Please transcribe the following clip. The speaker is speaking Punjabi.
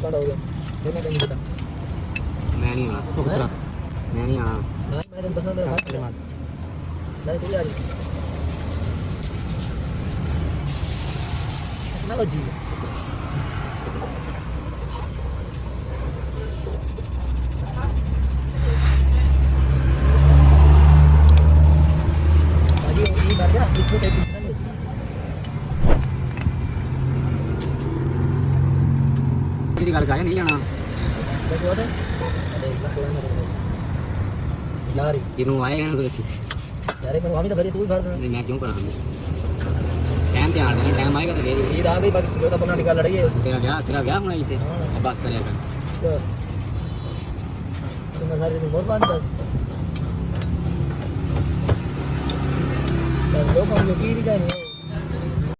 ਕਾਂਡ ਹੋ ਗਿਆ ਇਹਨੇ ਕਿੰਨੀ ਪਤਾ ਮੈਂ ਨਹੀਂ ਆਣਾ ਮੈਂ ਨਹੀਂ ਆਣਾ ਨਾ ਮੈਂ ਤੈਨੂੰ ਦੱਸਣਾ ਮੇਰਾ ਹੱਥ ਮਾਰ ਨਹੀਂ ਤੂੰ ਆ ਜੀ ਨਾ ਲੋ ਜੀ ਬਾਜੀ ਉਹ ਕੀ ਕਰ ਗਿਆ ਇੱਥੇ ਤੇ ਦੀ ਗੱਲ ਕਰ ਨਹੀਂ ਜਾਣਾ ਦੇਖੋ ਉਹਦੇ ਅਰੇ ਲੱਖਾਂ ਮੇਰੇ ਯਾਰ ਜਿਹਨੂੰ ਆਏਗਾ ਨਾ ਤੁਸੀਂ ਯਾਰੇ ਮੈਨੂੰ ਆਵੀ ਤਾਂ ਬੜੀ ਤੂੰ ਫੜ ਦੇ ਨਹੀਂ ਮੈਂ ਕਿਉਂ ਕਰਾਂ ਟਾਈਮ ਤੇ ਆਣਾ ਟਾਈਮ ਆਏਗਾ ਤਾਂ ਫੇਰ ਇਹ ਰਾਹ ਗਈ ਬਾਕੀ ਜੋ ਤਾਂ ਪਤਾ ਨਿਕਲ ਲੜੀ ਹੈ ਤੇਰਾ ਵਿਆਹ ਹੋਣਾ ਇੱਥੇ ਬਸ ਕਰਿਆ ਕਰ ਤੂੰ ਸਾਰੇ ਨੂੰ ਹੋਰ ਬਾਤ ਬਸ ਲੋਕਾਂ ਨੂੰ ਕੀ ਨਹੀਂ ਜਾਣੀ